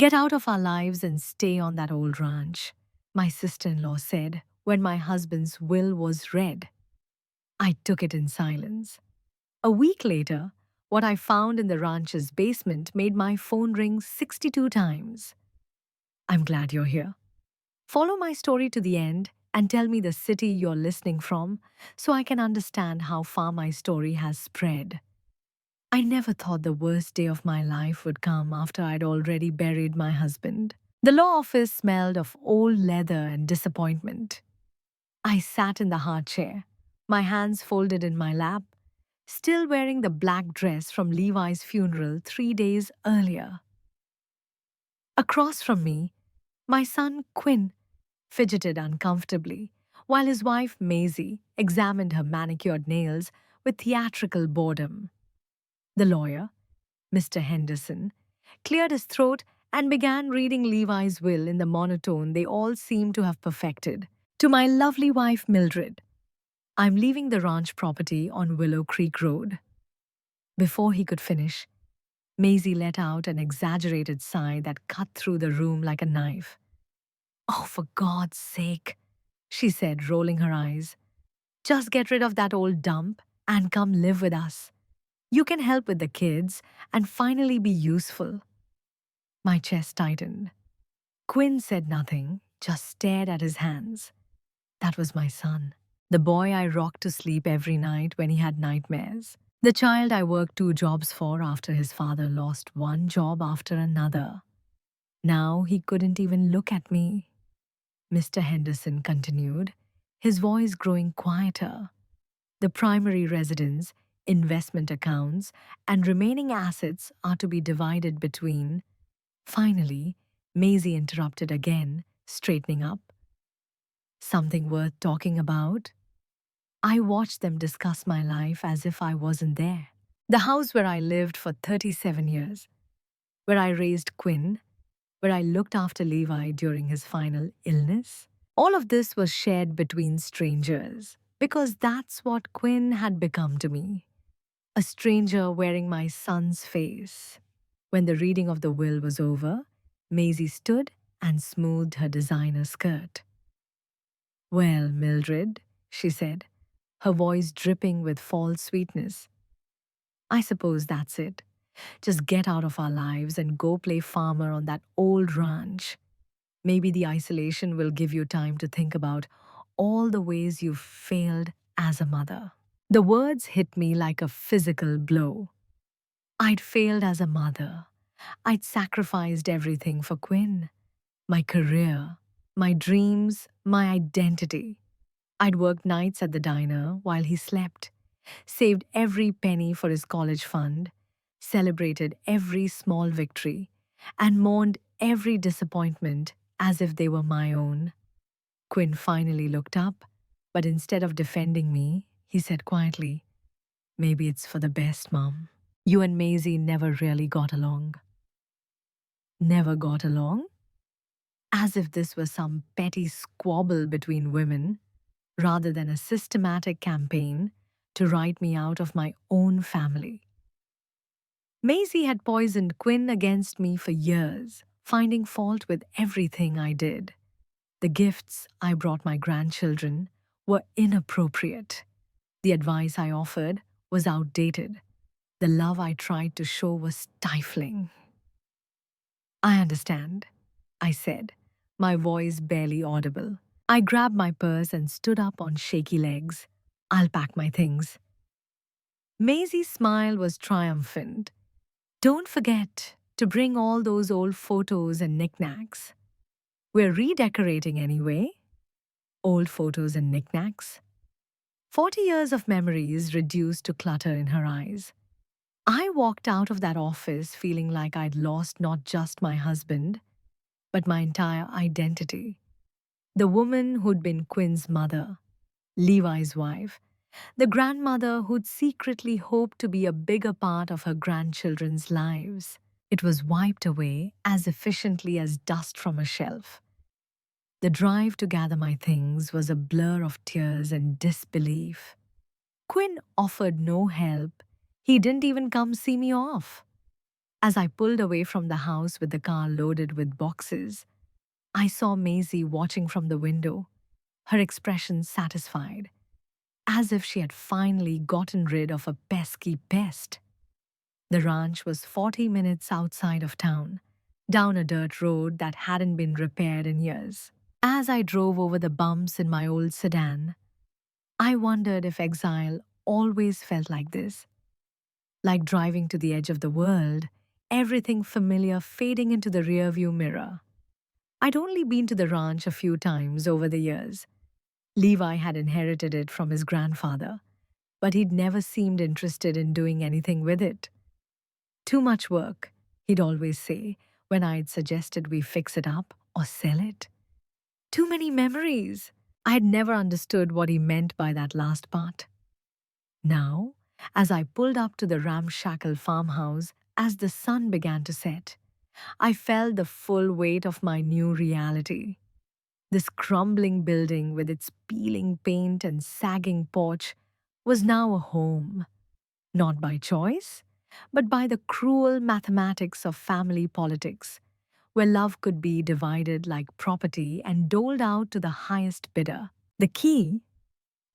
Get out of our lives and stay on that old ranch, my sister-in-law said when my husband's will was read. I took it in silence. A week later, what I found in the ranch's basement made my phone ring 62 times. I'm glad you're here. Follow my story to the end and tell me the city you're listening from so I can understand how far my story has spread. I never thought the worst day of my life would come after I'd already buried my husband. The law office smelled of old leather and disappointment. I sat in the hard chair, my hands folded in my lap, still wearing the black dress from Levi's funeral 3 days earlier. Across from me, my son Quinn fidgeted uncomfortably, while his wife Maisie examined her manicured nails with theatrical boredom. The lawyer, Mr. Henderson, cleared his throat and began reading Levi's will in the monotone they all seemed to have perfected. To my lovely wife Mildred, I'm leaving the ranch property on Willow Creek Road. Before he could finish, Maisie let out an exaggerated sigh that cut through the room like a knife. Oh, for God's sake, she said, rolling her eyes. Just get rid of that old dump and come live with us. You can help with the kids and finally be useful. My chest tightened. Quinn said nothing, just stared at his hands. That was my son, the boy I rocked to sleep every night when he had nightmares. The child I worked 2 jobs for after his father lost one job after another. Now he couldn't even look at me. Mr. Henderson continued, his voice growing quieter. The primary residence, investment accounts, and remaining assets are to be divided between. Finally, Maisie interrupted again, straightening up. Something worth talking about? I watched them discuss my life as if I wasn't there. The house where I lived for 37 years, where I raised Quinn, where I looked after Levi during his final illness. All of this was shared between strangers, because that's what Quinn had become to me. A stranger wearing my son's face. When the reading of the will was over, Maisie stood and smoothed her designer skirt. Well, Mildred, she said, her voice dripping with false sweetness. I suppose that's it. Just get out of our lives and go play farmer on that old ranch. Maybe the isolation will give you time to think about all the ways you've failed as a mother. The words hit me like a physical blow. I'd failed as a mother. I'd sacrificed everything for Quinn. My career, my dreams, my identity. I'd worked nights at the diner while he slept, saved every penny for his college fund, celebrated every small victory, and mourned every disappointment as if they were my own. Quinn finally looked up, but instead of defending me, he said quietly, Maybe it's for the best, Mom. You and Maisie never really got along. Never got along? As if this was some petty squabble between women, rather than a systematic campaign to write me out of my own family. Maisie had poisoned Quinn against me for years, finding fault with everything I did. The gifts I brought my grandchildren were inappropriate. The advice I offered was outdated. The love I tried to show was stifling. I understand, I said, my voice barely audible. I grabbed my purse and stood up on shaky legs. I'll pack my things. Maisie's smile was triumphant. Don't forget to bring all those old photos and knickknacks. We're redecorating anyway. Old photos and knickknacks. 40 years of memories reduced to clutter in her eyes. I walked out of that office feeling like I'd lost not just my husband, but my entire identity. The woman who'd been Quinn's mother, Levi's wife, the grandmother who'd secretly hoped to be a bigger part of her grandchildren's lives. It was wiped away as efficiently as dust from a shelf. The drive to gather my things was a blur of tears and disbelief. Quinn offered no help. He didn't even come see me off. As I pulled away from the house with the car loaded with boxes, I saw Maisie watching from the window, her expression satisfied, as if she had finally gotten rid of a pesky pest. The ranch was 40 minutes outside of town, down a dirt road that hadn't been repaired in years. As I drove over the bumps in my old sedan, I wondered if exile always felt like this, like driving to the edge of the world, everything familiar fading into the rearview mirror. I'd only been to the ranch a few times over the years. Levi had inherited it from his grandfather, but he'd never seemed interested in doing anything with it. Too much work, he'd always say when I'd suggested we fix it up or sell it. Too many memories. I had never understood what he meant by that last part. Now, as I pulled up to the ramshackle farmhouse as the sun began to set, I felt the full weight of my new reality. This crumbling building with its peeling paint and sagging porch was now a home, not by choice, but by the cruel mathematics of family politics, where love could be divided like property and doled out to the highest bidder. The key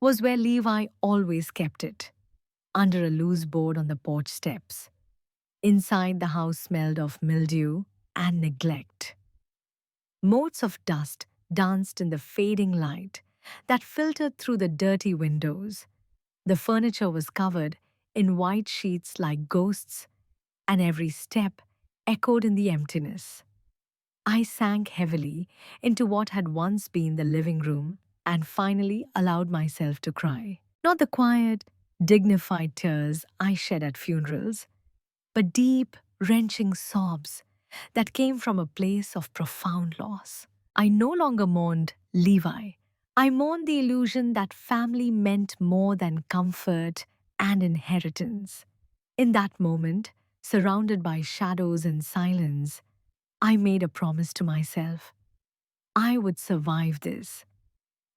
was where Levi always kept it, under a loose board on the porch steps. Inside, the house smelled of mildew and neglect. Motes of dust danced in the fading light that filtered through the dirty windows. The furniture was covered in white sheets like ghosts, and every step echoed in the emptiness. I sank heavily into what had once been the living room and finally allowed myself to cry. Not the quiet, dignified tears I shed at funerals, but deep, wrenching sobs that came from a place of profound loss. I no longer mourned Levi. I mourned the illusion that family meant more than comfort and inheritance. In that moment, surrounded by shadows and silence, I made a promise to myself. I would survive this.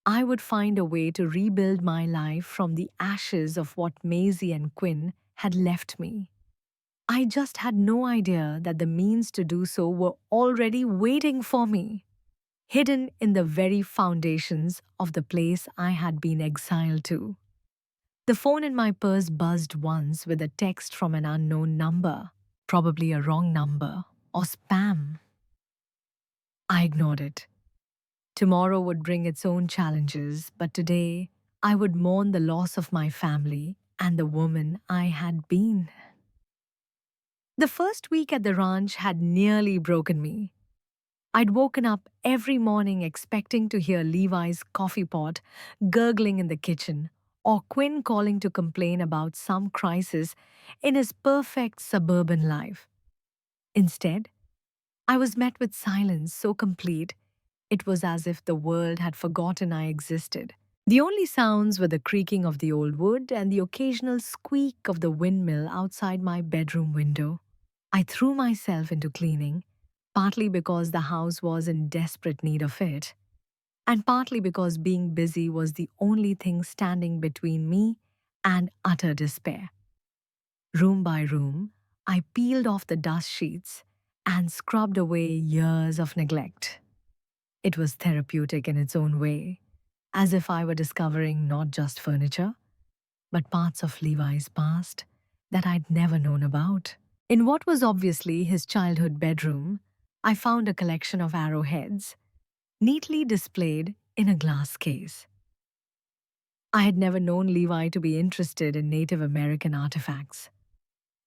I would find a way to rebuild my life from the ashes of what Maisie and Quinn had left me. I just had no idea that the means to do so were already waiting for me, hidden in the very foundations of the place I had been exiled to. The phone in my purse buzzed once with a text from an unknown number, probably a wrong number, or spam. I ignored it. Tomorrow would bring its own challenges, but today I would mourn the loss of my family and the woman I had been. The first week at the ranch had nearly broken me. I'd woken up every morning expecting to hear Levi's coffee pot gurgling in the kitchen or Quinn calling to complain about some crisis in his perfect suburban life. Instead, I was met with silence so complete it was as if the world had forgotten I existed. The only sounds were the creaking of the old wood and the occasional squeak of the windmill outside my bedroom window. I threw myself into cleaning, partly because the house was in desperate need of it, and partly because being busy was the only thing standing between me and utter despair. Room by room, I peeled off the dust sheets and scrubbed away years of neglect. It was therapeutic in its own way, as if I were discovering not just furniture, but parts of Levi's past that I'd never known about. In what was obviously his childhood bedroom, I found a collection of arrowheads, neatly displayed in a glass case. I had never known Levi to be interested in Native American artifacts.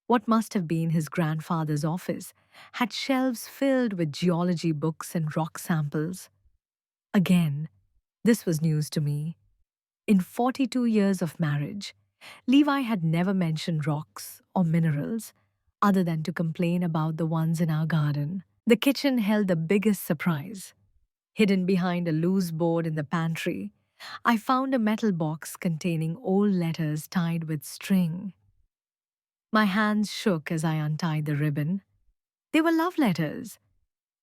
What must have been his grandfather's office had shelves filled with geology books and rock samples. Again, this was news to me. In 42 years of marriage, Levi had never mentioned rocks or minerals other than to complain about the ones in our garden. The kitchen held the biggest surprise. Hidden behind a loose board in the pantry, I found a metal box containing old letters tied with string. My hands shook as I untied the ribbon. They were love letters,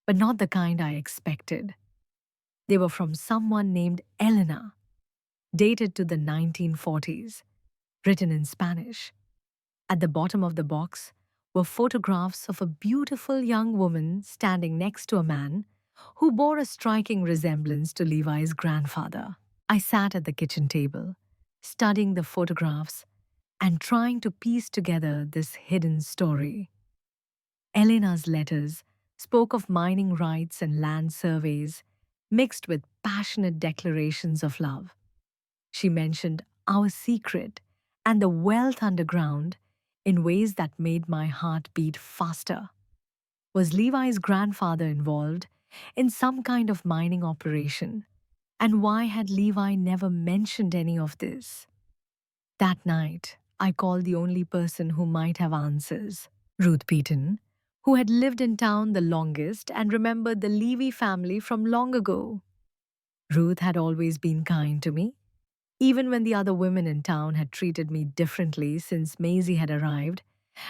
but not the kind I expected. They were from someone named Elena, dated to the 1940s, written in Spanish. At the bottom of the box were photographs of a beautiful young woman standing next to a man who bore a striking resemblance to Levi's grandfather. I sat at the kitchen table, studying the photographs and trying to piece together this hidden story. Elena's letters spoke of mining rights and land surveys, mixed with passionate declarations of love. She mentioned our secret and the wealth underground in ways that made my heart beat faster. Was Levi's grandfather involved in some kind of mining operation? And why had Levi never mentioned any of this? That night, I called the only person who might have answers, Ruth Beaton, who had lived in town the longest and remembered the Levy family from long ago. Ruth had always been kind to me, even when the other women in town had treated me differently since Maisie had arrived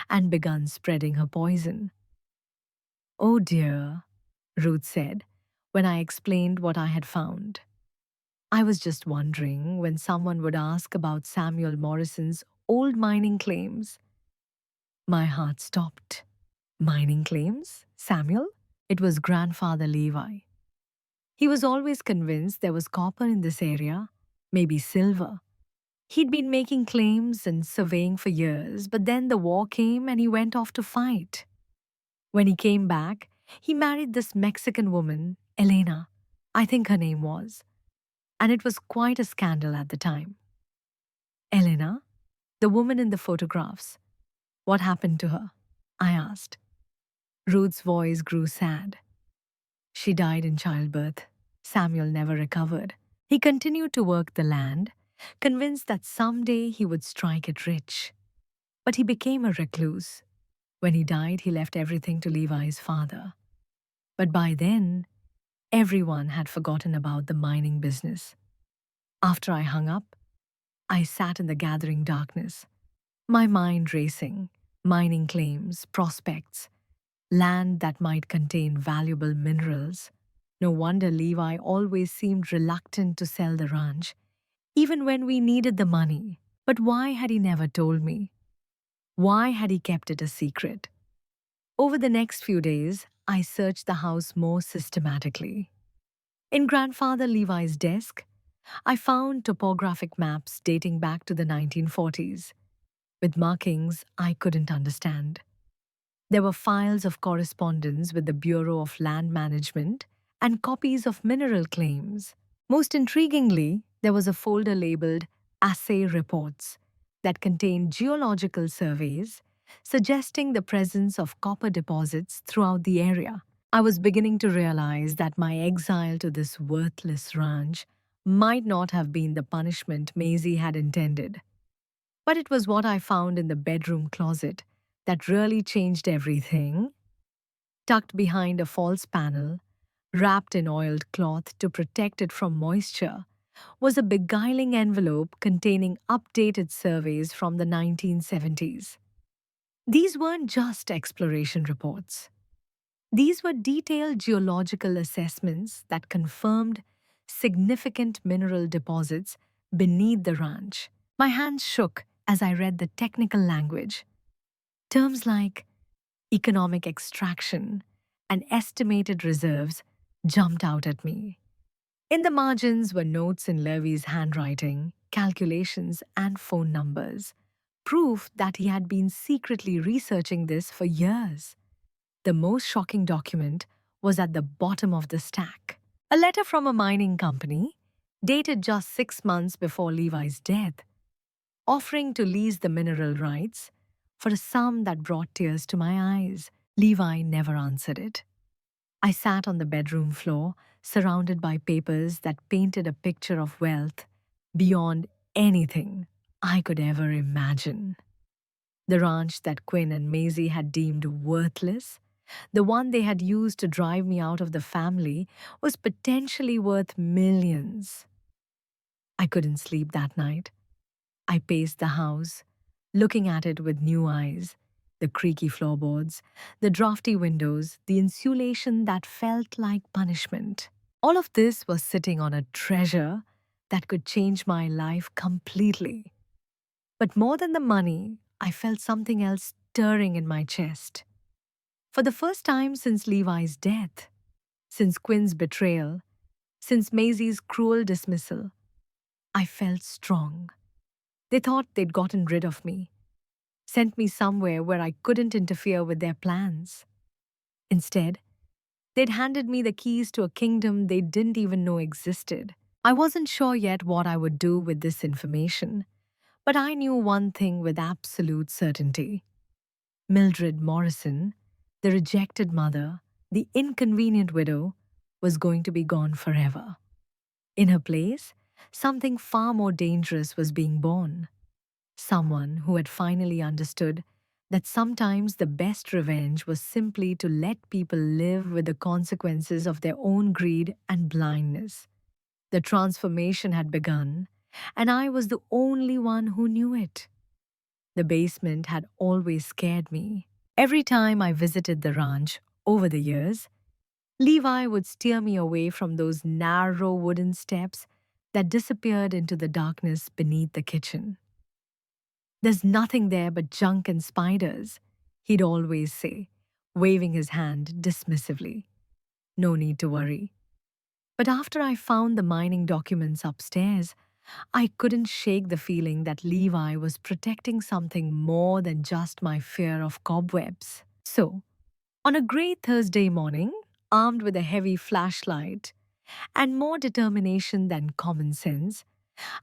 and begun spreading her poison. Oh dear, Ruth said, when I explained what I had found. I was just wondering when someone would ask about Samuel Morrison's old mining claims. My heart stopped. Mining claims? Samuel? It was grandfather Levi. He was always convinced there was copper in this area, maybe silver. He'd been making claims and surveying for years, but then the war came and he went off to fight. When he came back, he married this Mexican woman, Elena, I think her name was, and it was quite a scandal at the time. Elena, the woman in the photographs, what happened to her? I asked. Ruth's voice grew sad. She died in childbirth. Samuel never recovered. He continued to work the land, convinced that someday he would strike it rich. But he became a recluse. When he died, he left everything to Levi's father. But by then, everyone had forgotten about the mining business. After I hung up, I sat in the gathering darkness, my mind racing, mining claims, prospects, land that might contain valuable minerals. No wonder Levi always seemed reluctant to sell the ranch, even when we needed the money. But why had he never told me? Why had he kept it a secret? Over the next few days, I searched the house more systematically. In Grandfather Levi's desk, I found topographic maps dating back to the 1940s, with markings I couldn't understand. There were files of correspondence with the Bureau of Land Management and copies of mineral claims. Most intriguingly, there was a folder labeled Assay Reports that contained geological surveys suggesting the presence of copper deposits throughout the area. I was beginning to realize that my exile to this worthless ranch might not have been the punishment Maisie had intended. But it was what I found in the bedroom closet that really changed everything. Tucked behind a false panel, wrapped in oiled cloth to protect it from moisture, was a beguiling envelope containing updated surveys from the 1970s. These weren't just exploration reports. These were detailed geological assessments that confirmed significant mineral deposits beneath the ranch. My hands shook as I read the technical language. Terms like economic extraction and estimated reserves jumped out at me. In the margins were notes in Levy's handwriting, calculations, and phone numbers, proof that he had been secretly researching this for years. The most shocking document was at the bottom of the stack. A letter from a mining company, dated just 6 months before Levi's death, offering to lease the mineral rights for a sum that brought tears to my eyes. Levi never answered it. I sat on the bedroom floor, surrounded by papers that painted a picture of wealth beyond anything I could ever imagine. The ranch that Quinn and Maisie had deemed worthless, the one they had used to drive me out of the family, was potentially worth millions. I couldn't sleep that night. I paced the house, looking at it with new eyes. The creaky floorboards, the drafty windows, the insulation that felt like punishment. All of this was sitting on a treasure that could change my life completely. But more than the money, I felt something else stirring in my chest. For the first time since Levi's death, since Quinn's betrayal, since Maisie's cruel dismissal, I felt strong. They thought they'd gotten rid of me, sent me somewhere where I couldn't interfere with their plans. Instead, they'd handed me the keys to a kingdom they didn't even know existed. I wasn't sure yet what I would do with this information, but I knew one thing with absolute certainty. Mildred Morrison, the rejected mother, the inconvenient widow, was going to be gone forever. In her place, something far more dangerous was being born. Someone who had finally understood that sometimes the best revenge was simply to let people live with the consequences of their own greed and blindness. The transformation had begun, and I was the only one who knew it. The basement had always scared me. Every time I visited the ranch over the years, Levi would steer me away from those narrow wooden steps that disappeared into the darkness beneath the kitchen. "There's nothing there but junk and spiders," he'd always say, waving his hand dismissively. "No need to worry." But after I found the mining documents upstairs, I couldn't shake the feeling that Levi was protecting something more than just my fear of cobwebs. So, on a grey Thursday morning, armed with a heavy flashlight and more determination than common sense,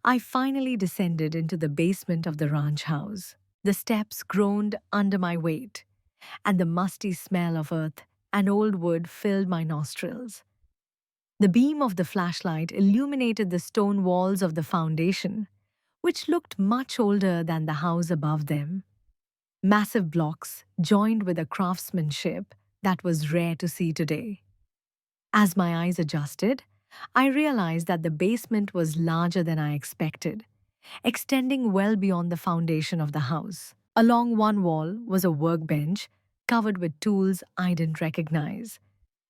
I finally descended into the basement of the ranch house. The steps groaned under my weight, and the musty smell of earth and old wood filled my nostrils. The beam of the flashlight illuminated the stone walls of the foundation, which looked much older than the house above them. Massive blocks joined with a craftsmanship that was rare to see today. As my eyes adjusted, I realized that the basement was larger than I expected, extending well beyond the foundation of the house. Along one wall was a workbench covered with tools I didn't recognize: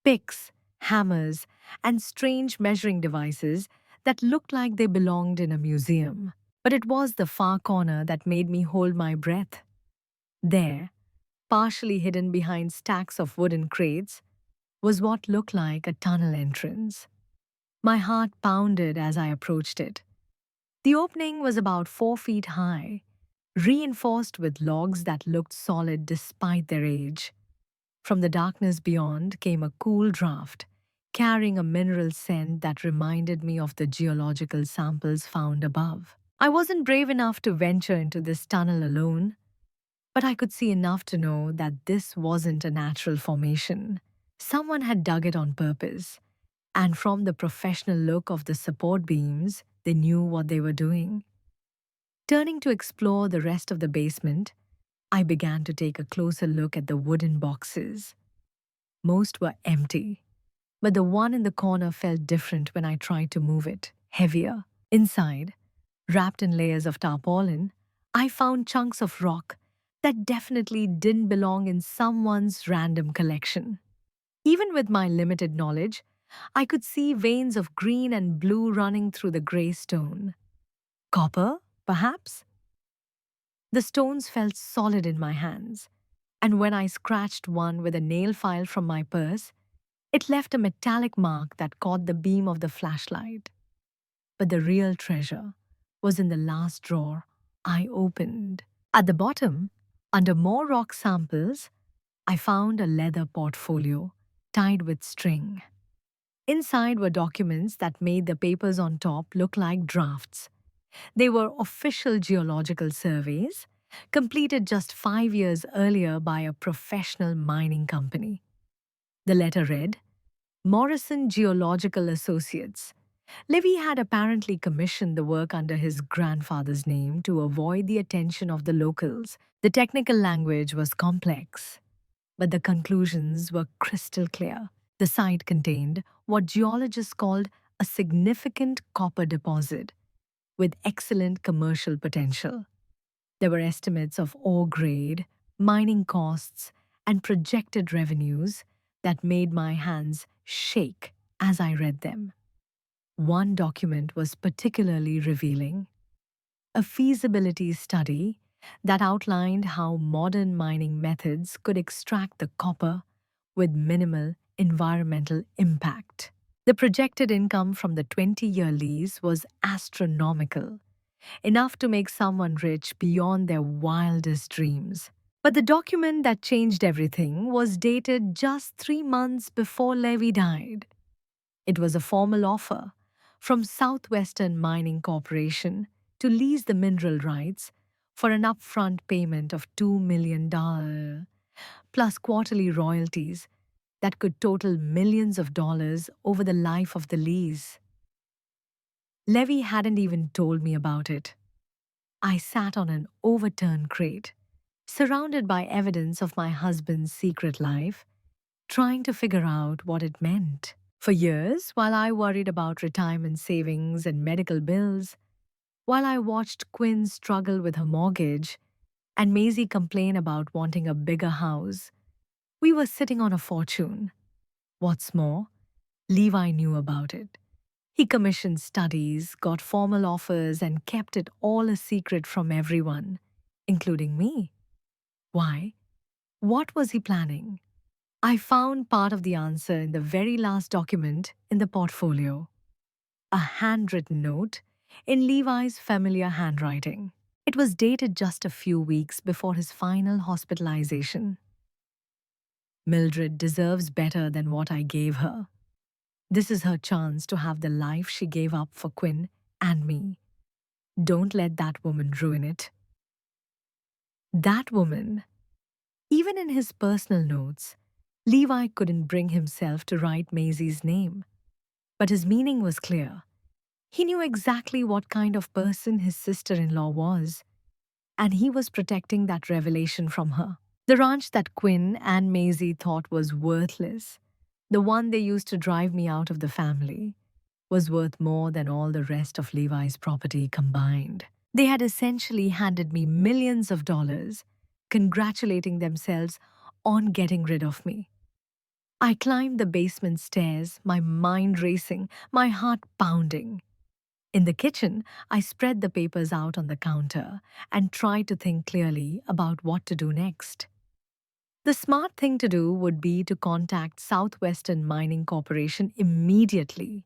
picks, hammers, and strange measuring devices that looked like they belonged in a museum. But it was the far corner that made me hold my breath. There, partially hidden behind stacks of wooden crates, was what looked like a tunnel entrance. My heart pounded as I approached it. The opening was about 4 feet high, reinforced with logs that looked solid despite their age. From the darkness beyond came a cool draft, carrying a mineral scent that reminded me of the geological samples found above. I wasn't brave enough to venture into this tunnel alone, but I could see enough to know that this wasn't a natural formation. Someone had dug it on purpose, and from the professional look of the support beams, they knew what they were doing. Turning to explore the rest of the basement, I began to take a closer look at the wooden boxes. Most were empty, but the one in the corner felt different when I tried to move it, heavier. Inside, wrapped in layers of tarpaulin, I found chunks of rock that definitely didn't belong in someone's random collection. Even with my limited knowledge, I could see veins of green and blue running through the grey stone. Copper, perhaps? The stones felt solid in my hands, and when I scratched one with a nail file from my purse, it left a metallic mark that caught the beam of the flashlight. But the real treasure was in the last drawer I opened. At the bottom, under more rock samples, I found a leather portfolio tied with string. Inside were documents that made the papers on top look like drafts. They were official geological surveys, completed just 5 years earlier by a professional mining company. The letter read, "Morrison Geological Associates." Livy had apparently commissioned the work under his grandfather's name to avoid the attention of the locals. The technical language was complex, but the conclusions were crystal clear. The site contained what geologists called a significant copper deposit with excellent commercial potential. There were estimates of ore grade, mining costs, and projected revenues that made my hands shake as I read them. One document was particularly revealing: a feasibility study that outlined how modern mining methods could extract the copper with minimal environmental impact. The projected income from the 20-year lease was astronomical, enough to make someone rich beyond their wildest dreams. But the document that changed everything was dated just 3 months before Levy died. It was a formal offer from Southwestern Mining Corporation to lease the mineral rights for an upfront payment of $2 million, plus quarterly royalties that could total millions of dollars over the life of the lease. Levy hadn't even told me about it. I sat on an overturned crate, surrounded by evidence of my husband's secret life, trying to figure out what it meant. For years, while I worried about retirement savings and medical bills, while I watched Quinn struggle with her mortgage and Maisie complain about wanting a bigger house, we were sitting on a fortune. What's more, Levi knew about it. He commissioned studies, got formal offers, and kept it all a secret from everyone, including me. Why? What was he planning? I found part of the answer in the very last document in the portfolio, a handwritten note in Levi's familiar handwriting. It was dated just a few weeks before his final hospitalization. Mildred deserves better than what I gave her. This is her chance to have the life she gave up for Quinn and me. Don't let that woman ruin it. That woman. Even in his personal notes, Levi couldn't bring himself to write Maisie's name. But his meaning was clear. He knew exactly what kind of person his sister-in-law was, and he was protecting that revelation from her. The ranch that Quinn and Maisie thought was worthless, the one they used to drive me out of the family, was worth more than all the rest of Levi's property combined. They had essentially handed me millions of dollars, congratulating themselves on getting rid of me. I climbed the basement stairs, my mind racing, my heart pounding. In the kitchen, I spread the papers out on the counter and tried to think clearly about what to do next. The smart thing to do would be to contact Southwestern Mining Corporation immediately,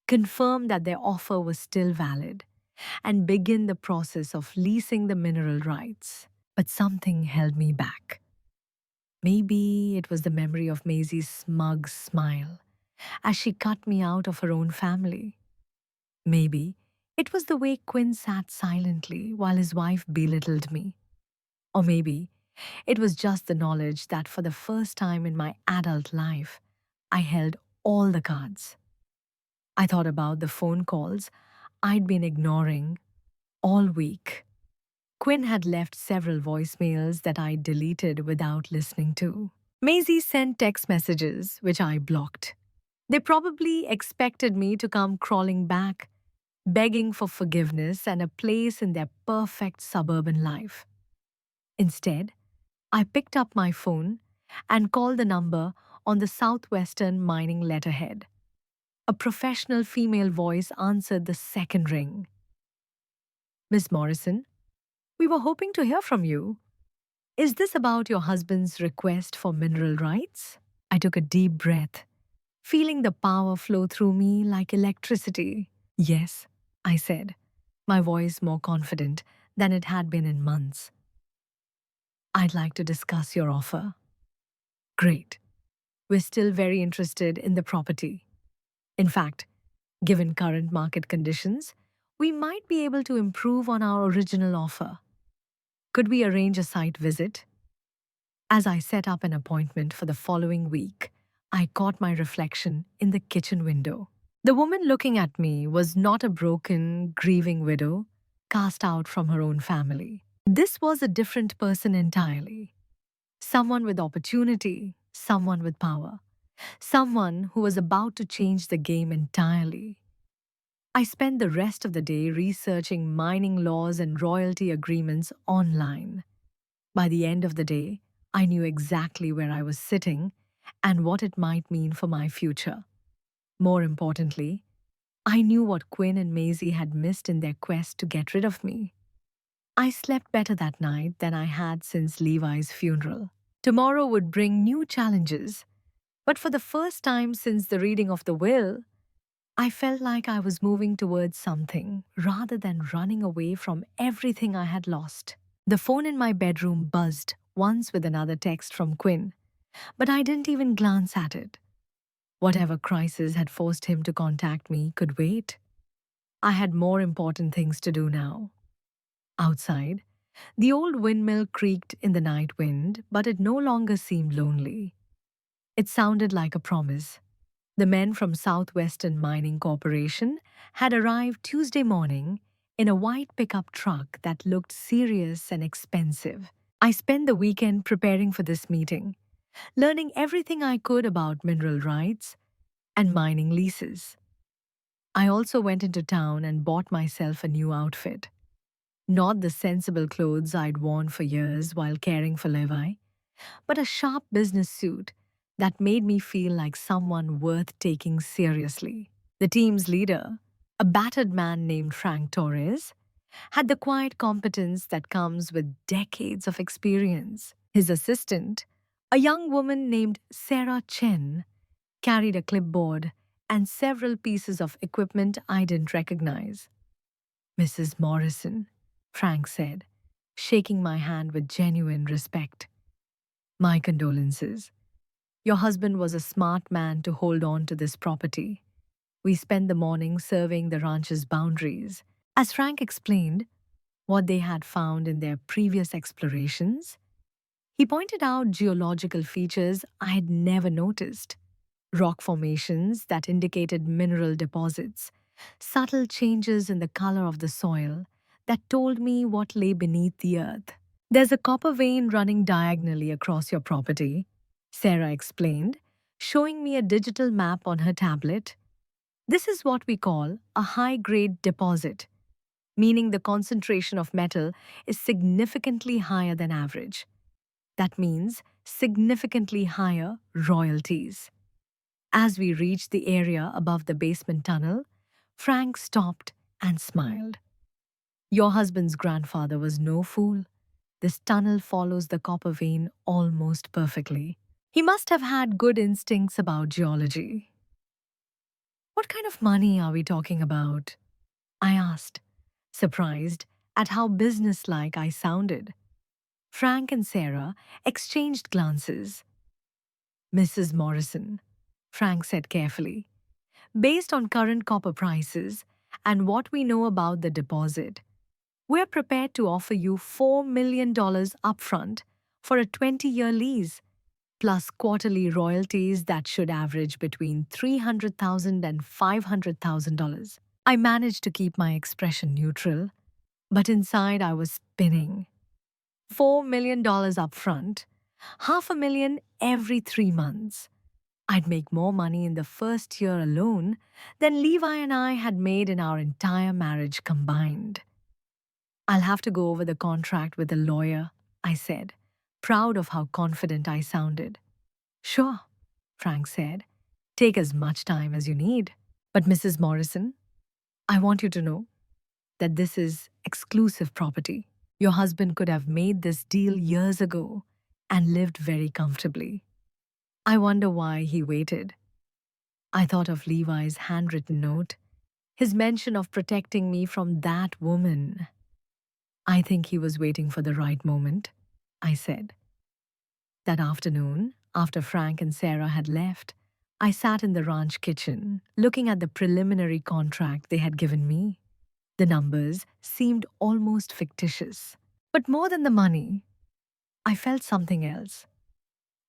confirm that their offer was still valid, and begin the process of leasing the mineral rights. But something held me back. Maybe it was the memory of Maisie's smug smile as she cut me out of her own family. Maybe it was the way Quinn sat silently while his wife belittled me. Or maybe it was just the knowledge that for the first time in my adult life, I held all the cards. I thought about the phone calls I'd been ignoring all week. Quinn had left several voicemails that I deleted without listening to. Maisie sent text messages, which I blocked. They probably expected me to come crawling back, begging for forgiveness and a place in their perfect suburban life. Instead, I picked up my phone and called the number on the Southwestern Mining letterhead. A professional female voice answered the second ring. "Miss Morrison, we were hoping to hear from you. Is this about your husband's request for mineral rights?" I took a deep breath, feeling the power flow through me like electricity. "Yes," I said, my voice more confident than it had been in months. "I'd like to discuss your offer." "Great. We're still very interested in the property. In fact, given current market conditions, we might be able to improve on our original offer. Could we arrange a site visit?" As I set up an appointment for the following week, I caught my reflection in the kitchen window. The woman looking at me was not a broken, grieving widow cast out from her own family. This was a different person entirely. Someone with opportunity, someone with power, someone who was about to change the game entirely. I spent the rest of the day researching mining laws and royalty agreements online. By the end of the day, I knew exactly where I was sitting and what it might mean for my future. More importantly, I knew what Quinn and Maisie had missed in their quest to get rid of me. I slept better that night than I had since Levi's funeral. Tomorrow would bring new challenges, but for the first time since the reading of the will, I felt like I was moving towards something rather than running away from everything I had lost. The phone in my bedroom buzzed once with another text from Quinn, but I didn't even glance at it. Whatever crisis had forced him to contact me could wait. I had more important things to do now. Outside, the old windmill creaked in the night wind, but it no longer seemed lonely. It sounded like a promise. The men from Southwestern Mining Corporation had arrived Tuesday morning in a white pickup truck that looked serious and expensive. I spent the weekend preparing for this meeting, learning everything I could about mineral rights and mining leases. I also went into town and bought myself a new outfit. Not the sensible clothes I'd worn for years while caring for Levi, but a sharp business suit that made me feel like someone worth taking seriously. The team's leader, a battered man named Frank Torres, had the quiet competence that comes with decades of experience. His assistant, a young woman named Sarah Chen, carried a clipboard and several pieces of equipment I didn't recognize. Mrs. Morrison, Frank said, shaking my hand with genuine respect. My condolences. Your husband was a smart man to hold on to this property. We spent the morning surveying the ranch's boundaries. As Frank explained what they had found in their previous explorations, he pointed out geological features I had never noticed. Rock formations that indicated mineral deposits, subtle changes in the color of the soil that told me what lay beneath the earth. There's a copper vein running diagonally across your property, Sarah explained, showing me a digital map on her tablet. This is what we call a high-grade deposit, meaning the concentration of metal is significantly higher than average. That means significantly higher royalties. As we reached the area above the basement tunnel, Frank stopped and smiled. Your husband's grandfather was no fool. This tunnel follows the copper vein almost perfectly. He must have had good instincts about geology. What kind of money are we talking about? I asked, surprised at how businesslike I sounded. Frank and Sarah exchanged glances. Mrs. Morrison, Frank said carefully, based on current copper prices and what we know about the deposit, we're prepared to offer you $4 million upfront for a 20-year lease, plus quarterly royalties that should average between $300,000 and $500,000. I managed to keep my expression neutral, but inside I was spinning. $4 million upfront, $500,000 every 3 months. I'd make more money in the first year alone than Levi and I had made in our entire marriage combined. I'll have to go over the contract with a lawyer, I said, proud of how confident I sounded. Sure, Frank said. Take as much time as you need. But Mrs. Morrison, I want you to know that this is exclusive property. Your husband could have made this deal years ago and lived very comfortably. I wonder why he waited. I thought of Levi's handwritten note, his mention of protecting me from that woman. I think he was waiting for the right moment, I said. That afternoon, after Frank and Sarah had left, I sat in the ranch kitchen, looking at the preliminary contract they had given me. The numbers seemed almost fictitious. But more than the money, I felt something else.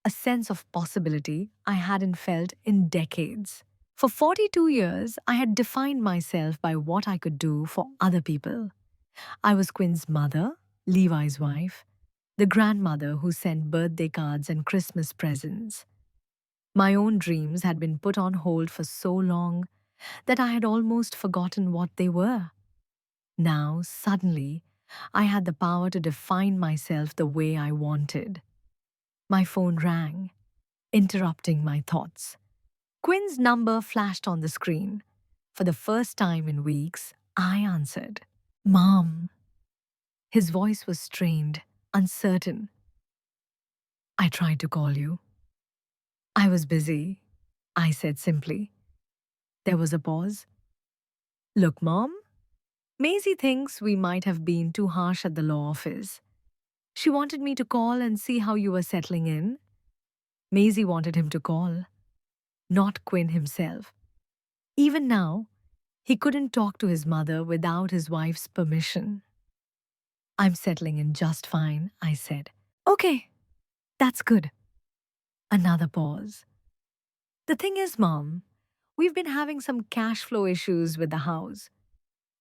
A sense of possibility I hadn't felt in decades. For 42 years, I had defined myself by what I could do for other people. I was Quinn's mother, Levi's wife, the grandmother who sent birthday cards and Christmas presents. My own dreams had been put on hold for so long that I had almost forgotten what they were. Now, suddenly, I had the power to define myself the way I wanted. My phone rang, interrupting my thoughts. Quinn's number flashed on the screen. For the first time in weeks, I answered. Mom. His voice was strained, uncertain. I tried to call you. I was busy, I said simply. There was a pause. Look, Mom, Maisie thinks we might have been too harsh at the law office. She wanted me to call and see how you were settling in. Maisie wanted him to call, not Quinn himself. Even now, he couldn't talk to his mother without his wife's permission. I'm settling in just fine, I said. Okay, that's good. Another pause. The thing is, Mom, we've been having some cash flow issues with the house.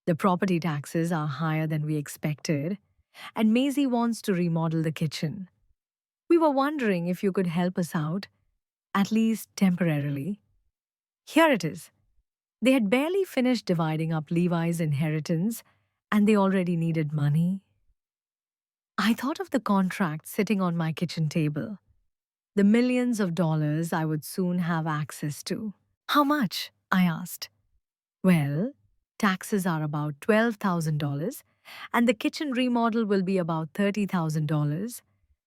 The property taxes are higher than we expected, and Maisie wants to remodel the kitchen. We were wondering if you could help us out, at least temporarily. Here it is. They had barely finished dividing up Levi's inheritance, and they already needed money. I thought of the contract sitting on my kitchen table, the millions of dollars I would soon have access to. How much? I asked. Well, taxes are about $12,000, and the kitchen remodel will be about $30,000,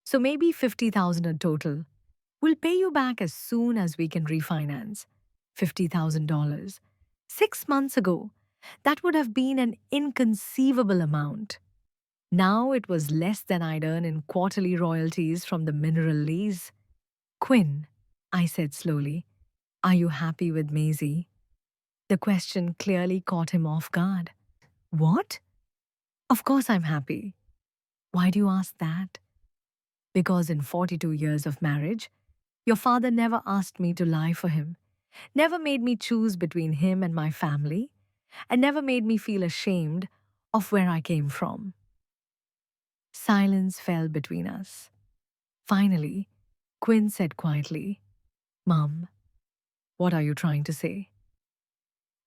so maybe $50,000 in total. We'll pay you back as soon as we can refinance. $50,000. 6 months ago, that would have been an inconceivable amount. Now it was less than I'd earn in quarterly royalties from the mineral lease. Quinn, I said slowly, are you happy with Maisie? The question clearly caught him off guard. What? Of course I'm happy. Why do you ask that? Because in 42 years of marriage, your father never asked me to lie for him, never made me choose between him and my family, and never made me feel ashamed of where I came from. Silence fell between us. Finally, Quinn said quietly, Mom, what are you trying to say?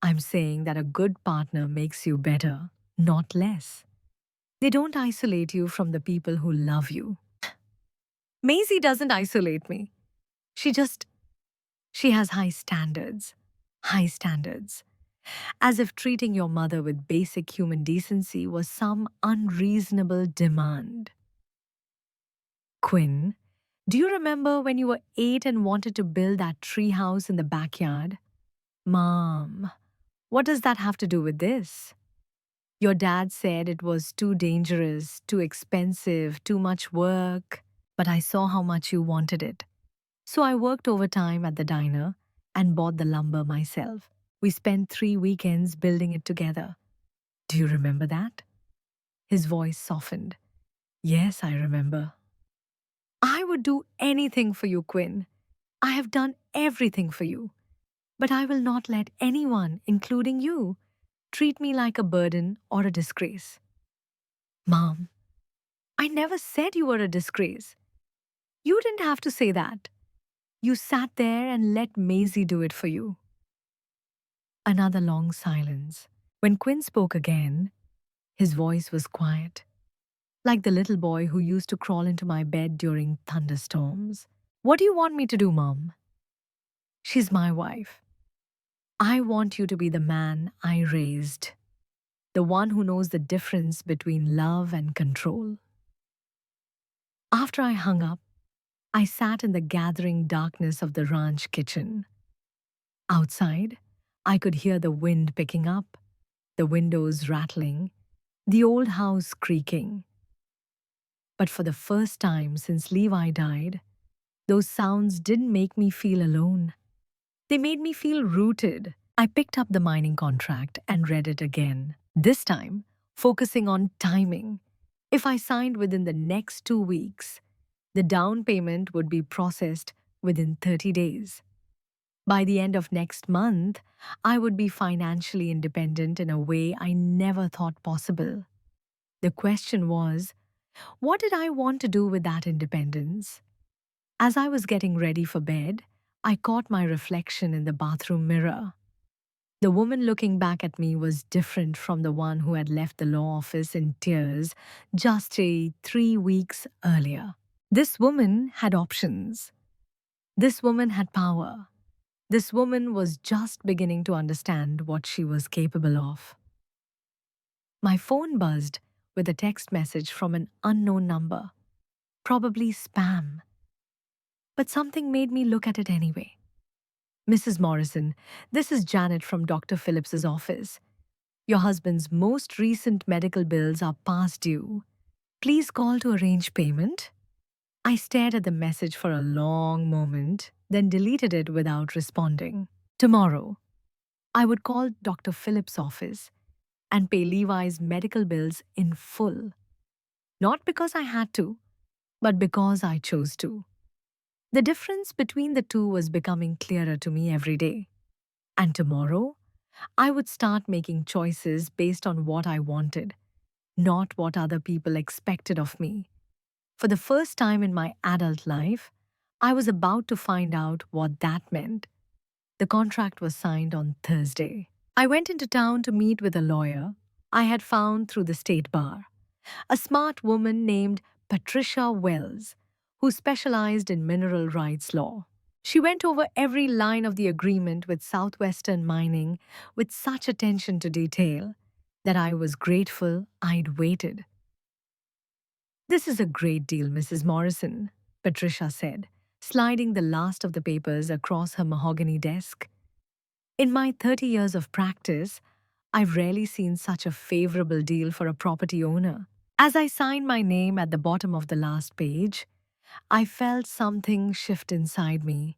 I'm saying that a good partner makes you better, not less. They don't isolate you from the people who love you. Maisie doesn't isolate me. She has high standards. High standards. As if treating your mother with basic human decency was some unreasonable demand. Quinn, do you remember when you were 8 and wanted to build that tree house in the backyard? Mom, what does that have to do with this? Your dad said it was too dangerous, too expensive, too much work, but I saw how much you wanted it. So I worked overtime at the diner and bought the lumber myself. We spent 3 weekends building it together. Do you remember that? His voice softened. Yes, I remember. I would do anything for you, Quinn. I have done everything for you. But I will not let anyone, including you, treat me like a burden or a disgrace. Mom, I never said you were a disgrace. You didn't have to say that. You sat there and let Maisie do it for you. Another long silence. When Quinn spoke again, his voice was quiet, like the little boy who used to crawl into my bed during thunderstorms. What do you want me to do, Mom? She's my wife. I want you to be the man I raised, the one who knows the difference between love and control. After I hung up, I sat in the gathering darkness of the ranch kitchen. Outside, I could hear the wind picking up, the windows rattling, the old house creaking. But for the first time since Levi died, those sounds didn't make me feel alone. They made me feel rooted. I picked up the mining contract and read it again, this time focusing on timing. If I signed within the next 2 weeks, the down payment would be processed within 30 days. By the end of next month, I would be financially independent in a way I never thought possible. The question was, what did I want to do with that independence? As I was getting ready for bed, I caught my reflection in the bathroom mirror. The woman looking back at me was different from the one who had left the law office in tears just 3 weeks earlier. This woman had options. This woman had power. This woman was just beginning to understand what she was capable of. My phone buzzed with a text message from an unknown number, probably spam. But something made me look at it anyway. Mrs. Morrison, this is Janet from Dr. Phillips's office. Your husband's most recent medical bills are past due. Please call to arrange payment. I stared at the message for a long moment, then deleted it without responding. Tomorrow, I would call Dr. Phillips' office and pay Levi's medical bills in full. Not because I had to, but because I chose to. The difference between the two was becoming clearer to me every day. And tomorrow, I would start making choices based on what I wanted, not what other people expected of me. For the first time in my adult life, I was about to find out what that meant. The contract was signed on Thursday. I went into town to meet with a lawyer I had found through the state bar, a smart woman named Patricia Wells, who specialized in mineral rights law. She went over every line of the agreement with Southwestern Mining with such attention to detail that I was grateful I'd waited. This is a great deal, Mrs. Morrison, Patricia said, sliding the last of the papers across her mahogany desk. In my 30 years of practice, I've rarely seen such a favorable deal for a property owner. As I signed my name at the bottom of the last page, I felt something shift inside me,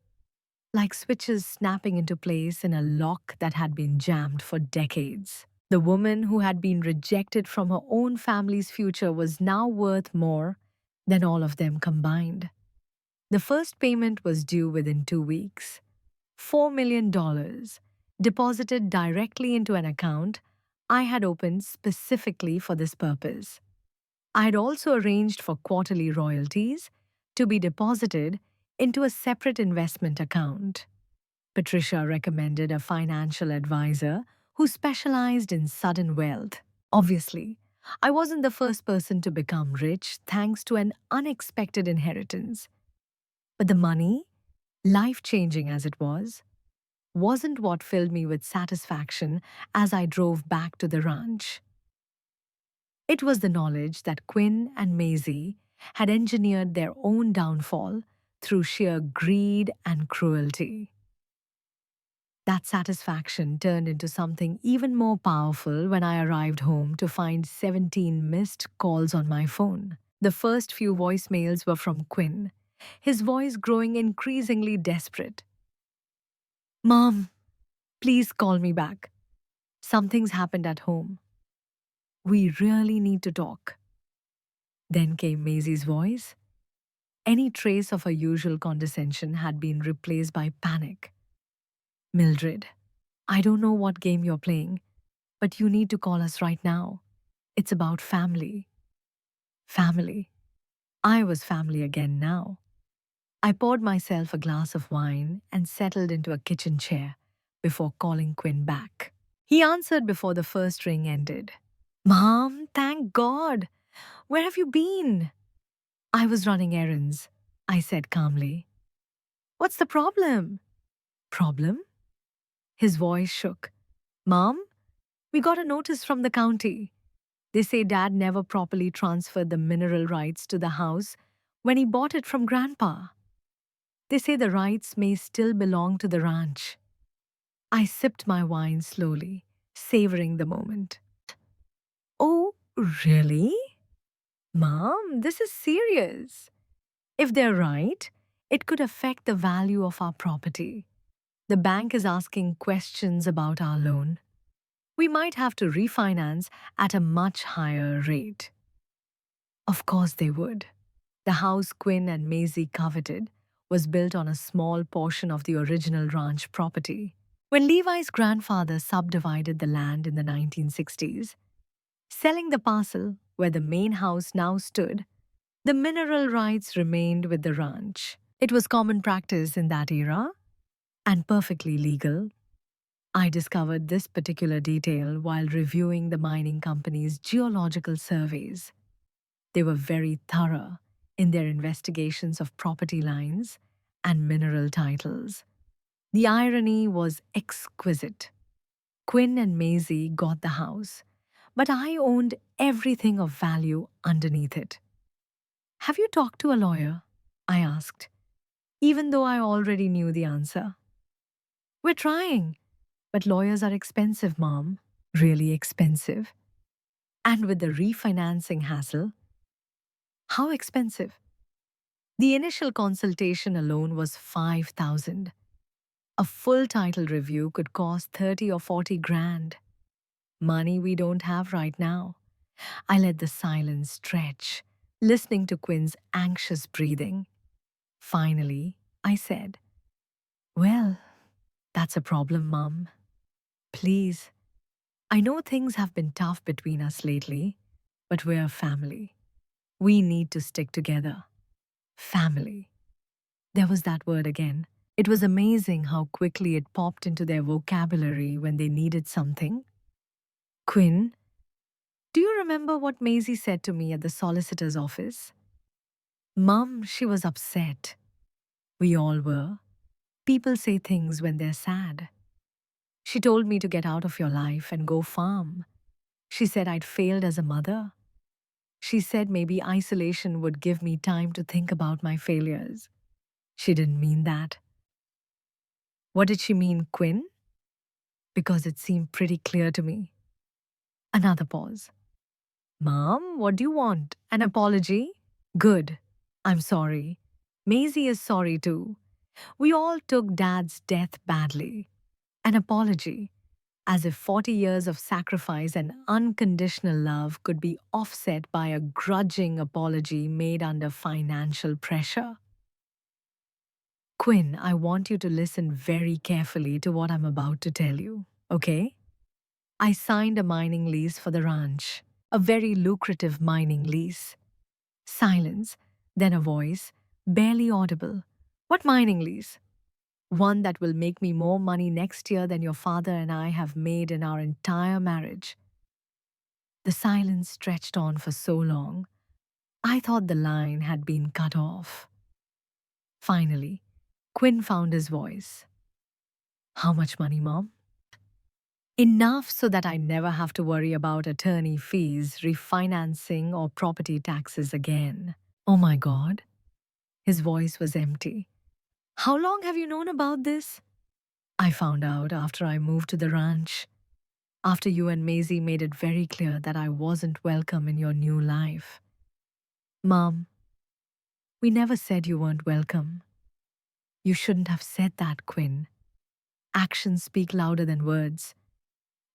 like switches snapping into place in a lock that had been jammed for decades. The woman who had been rejected from her own family's future was now worth more than all of them combined. The first payment was due within 2 weeks. $4 million, deposited directly into an account I had opened specifically for this purpose. I had also arranged for quarterly royalties to be deposited into a separate investment account. Patricia recommended a financial advisor who specialized in sudden wealth. Obviously, I wasn't the first person to become rich thanks to an unexpected inheritance. But the money, life-changing as it was, wasn't what filled me with satisfaction as I drove back to the ranch. It was the knowledge that Quinn and Maisie had engineered their own downfall through sheer greed and cruelty. That satisfaction turned into something even more powerful when I arrived home to find 17 missed calls on my phone. The first few voicemails were from Quinn, his voice growing increasingly desperate. "Mom, please call me back. Something's happened at home. We really need to talk." Then came Maisie's voice. Any trace of her usual condescension had been replaced by panic. "Mildred, I don't know what game you're playing, but you need to call us right now. It's about family." Family. I was family again now. I poured myself a glass of wine and settled into a kitchen chair before calling Quinn back. He answered before the first ring ended. "Mom, thank God. Where have you been?" "I was running errands," I said calmly. "What's the problem?" "Problem?" His voice shook. "Mom, we got a notice from the county. They say Dad never properly transferred the mineral rights to the house when he bought it from Grandpa. They say the rights may still belong to the ranch." I sipped my wine slowly, savoring the moment. "Oh, really? Mom, this is serious. If they're right, it could affect the value of our property. The bank is asking questions about our loan. We might have to refinance at a much higher rate." Of course they would. The house Quinn and Maisie coveted was built on a small portion of the original ranch property. When Levi's grandfather subdivided the land in the 1960s, selling the parcel where the main house now stood, the mineral rights remained with the ranch. It was common practice in that era and perfectly legal. I discovered this particular detail while reviewing the mining company's geological surveys. They were very thorough in their investigations of property lines and mineral titles. The irony was exquisite. Quinn and Maisie got the house, but I owned everything of value underneath it. Have you talked to a lawyer? I asked, even though I already knew the answer. We're trying, but lawyers are expensive, Mom. Really expensive. And with the refinancing hassle, how expensive? The initial consultation alone was 5,000. A full title review could cost 30 or 40 grand. Money we don't have right now. I let the silence stretch, listening to Quinn's anxious breathing. Finally, I said, "Well, that's a problem, Mum. Please, I know things have been tough between us lately, but we're a family. We need to stick together. Family." There was that word again. It was amazing how quickly it popped into their vocabulary when they needed something. Quinn, do you remember what Maisie said to me at the solicitor's office? Mum, she was upset. We all were. People say things when they're sad. She told me to get out of your life and go farm. She said I'd failed as a mother. She said maybe isolation would give me time to think about my failures. She didn't mean that. What did she mean, Quinn? Because it seemed pretty clear to me. Another pause. Mom, what do you want? An apology? Good. I'm sorry. Maisie is sorry too. We all took Dad's death badly. An apology, as if 40 years of sacrifice and unconditional love could be offset by a grudging apology made under financial pressure. Quinn, I want you to listen very carefully to what I'm about to tell you, okay? I signed a mining lease for the ranch, a very lucrative mining lease. Silence, then a voice, barely audible. What mining lease? One that will make me more money next year than your father and I have made in our entire marriage. The silence stretched on for so long, I thought the line had been cut off. Finally, Quinn found his voice. How much money, Mom? Enough so that I never have to worry about attorney fees, refinancing, or property taxes again. Oh my God. His voice was empty. How long have you known about this? I found out after I moved to the ranch. After you and Maisie made it very clear that I wasn't welcome in your new life. Mom, we never said you weren't welcome. You shouldn't have said that, Quinn. Actions speak louder than words.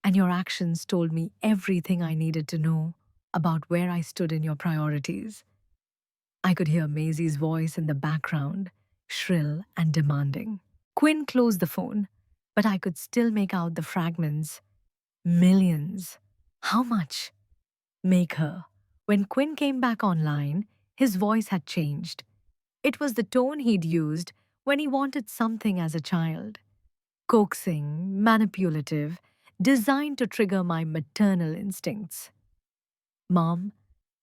And your actions told me everything I needed to know about where I stood in your priorities. I could hear Maisie's voice in the background, shrill and demanding. Quinn closed the phone, but I could still make out the fragments. Millions. How much? Make her. When Quinn came back online, his voice had changed. It was the tone he'd used when he wanted something as a child. Coaxing, manipulative, designed to trigger my maternal instincts. Mom,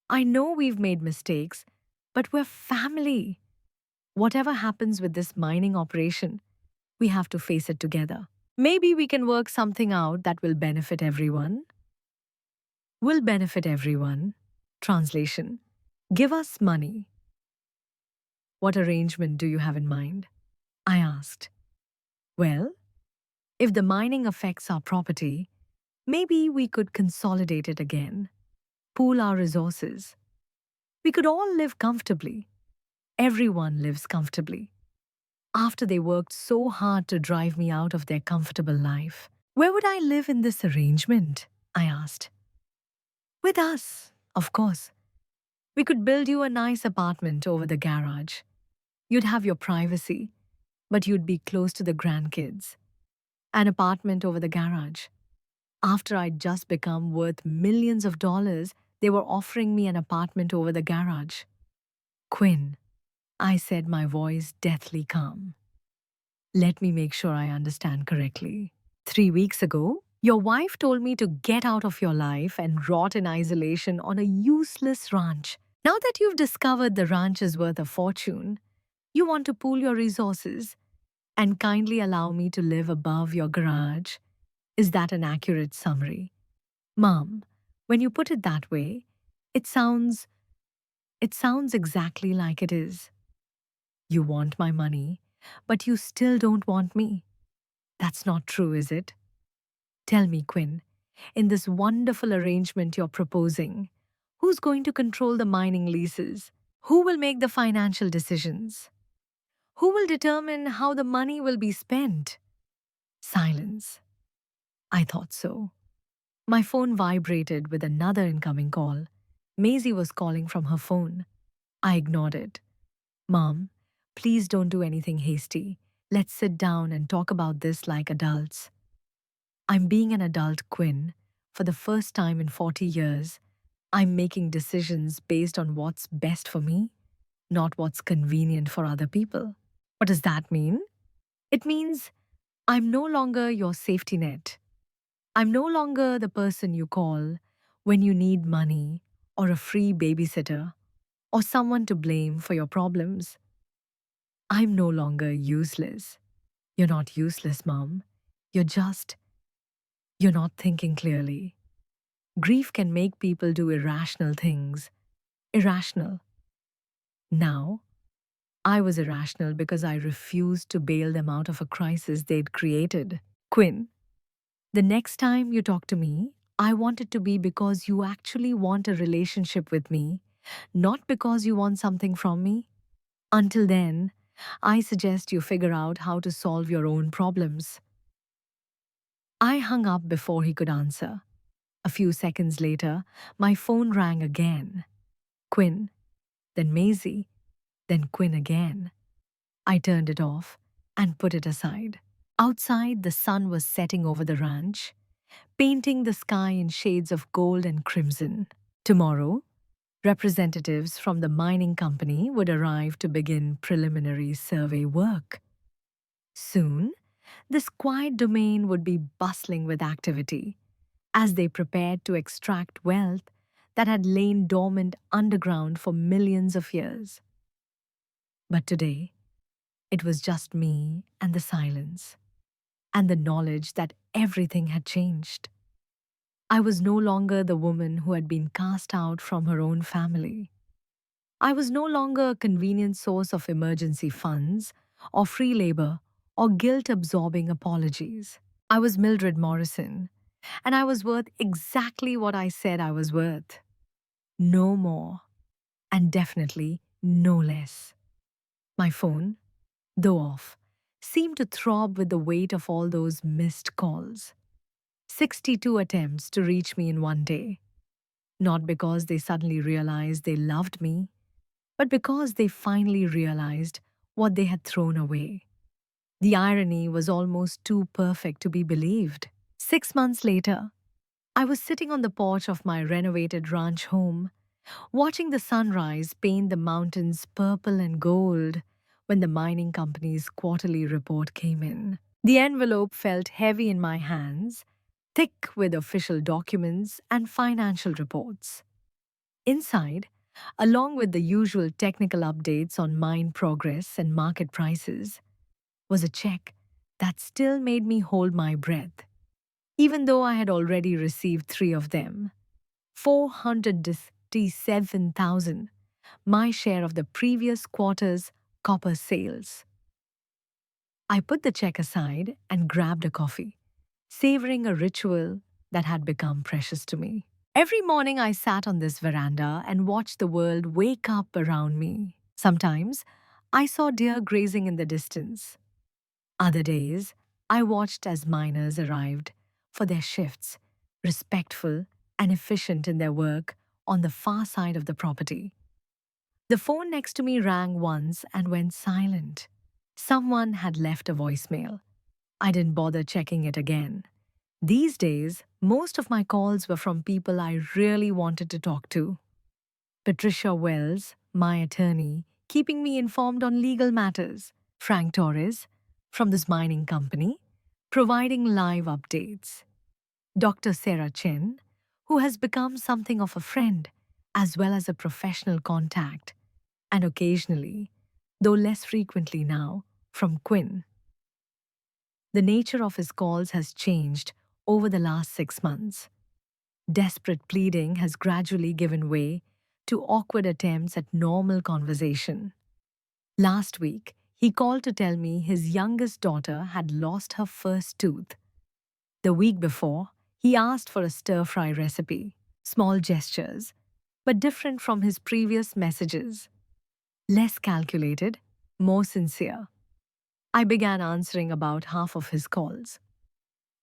I know we've made mistakes, but we're family. Whatever happens with this mining operation, we have to face it together. Maybe we can work something out that will benefit everyone. Will benefit everyone. Translation. Give us money. What arrangement do you have in mind? I asked. Well, if the mining affects our property, maybe we could consolidate it again, pool our resources. We could all live comfortably. Everyone lives comfortably. After they worked so hard to drive me out of their comfortable life, where would I live in this arrangement? I asked. With us, of course. We could build you a nice apartment over the garage. You'd have your privacy, but you'd be close to the grandkids. An apartment over the garage. After I'd just become worth millions of dollars, they were offering me an apartment over the garage. Quinn, I said, my voice deathly calm. Let me make sure I understand correctly. 3 weeks ago, your wife told me to get out of your life and rot in isolation on a useless ranch. Now that you've discovered the ranch is worth a fortune, you want to pool your resources and kindly allow me to live above your garage. Is that an accurate summary? Mom, When you put it that way, it sounds it sounds exactly like it is. You want my money, but you still don't want me. That's not true, is it? Tell me, Quinn, in this wonderful arrangement you're proposing, who's going to control the mining leases? Who will make the financial decisions? Who will determine how the money will be spent? Silence. I thought so. My phone vibrated with another incoming call. Maisie was calling from her phone. I ignored it. Mom, please don't do anything hasty. Let's sit down and talk about this like adults. I'm being an adult, Quinn. For the first time in 40 years, I'm making decisions based on what's best for me, not what's convenient for other people. What does that mean? It means I'm no longer your safety net. I'm no longer the person you call when you need money or a free babysitter or someone to blame for your problems. I'm no longer useless. You're not useless, Mom. You're just, you're not thinking clearly. Grief can make people do irrational things. Irrational. Now, I was irrational because I refused to bail them out of a crisis they'd created. Quinn, the next time you talk to me, I want it to be because you actually want a relationship with me, not because you want something from me. Until then, I suggest you figure out how to solve your own problems. I hung up before he could answer. A few seconds later, my phone rang again. Quinn, then Maisie, then Quinn again. I turned it off and put it aside. Outside, the sun was setting over the ranch, painting the sky in shades of gold and crimson. Tomorrow, representatives from the mining company would arrive to begin preliminary survey work. Soon, this quiet domain would be bustling with activity as they prepared to extract wealth that had lain dormant underground for millions of years. But today, it was just me and the silence, and the knowledge that everything had changed. I was no longer the woman who had been cast out from her own family. I was no longer a convenient source of emergency funds, or free labor, or guilt absorbing apologies. I was Mildred Morrison, and I was worth exactly what I said I was worth. No more, and definitely no less. My phone, though off, seemed to throb with the weight of all those missed calls. 62 attempts to reach me in one day. Not because they suddenly realized they loved me, but because they finally realized what they had thrown away. The irony was almost too perfect to be believed. 6 months later, I was sitting on the porch of my renovated ranch home, watching the sunrise paint the mountains purple and gold when the mining company's quarterly report came in. The envelope felt heavy in my hands, thick with official documents and financial reports. Inside, along with the usual technical updates on mine progress and market prices, was a check that still made me hold my breath, even though I had already received three of them. 457,000, my share of the previous quarter's copper sales. I put the check aside and grabbed a coffee, savoring a ritual that had become precious to me. Every morning I sat on this veranda and watched the world wake up around me. Sometimes I saw deer grazing in the distance. Other days I watched as miners arrived for their shifts, respectful and efficient in their work on the far side of the property. The phone next to me rang once and went silent. Someone had left a voicemail. I didn't bother checking it again. These days, most of my calls were from people I really wanted to talk to. Patricia Wells, my attorney, keeping me informed on legal matters. Frank Torres, from this mining company, providing live updates. Dr. Sarah Chen, who has become something of a friend, as well as a professional contact, and occasionally, though less frequently now, from Quinn. The nature of his calls has changed over the last 6 months. Desperate pleading has gradually given way to awkward attempts at normal conversation. Last week, he called to tell me his youngest daughter had lost her first tooth. The week before, he asked for a stir fry recipe. Small gestures, but different from his previous messages. Less calculated, more sincere. I began answering about half of his calls.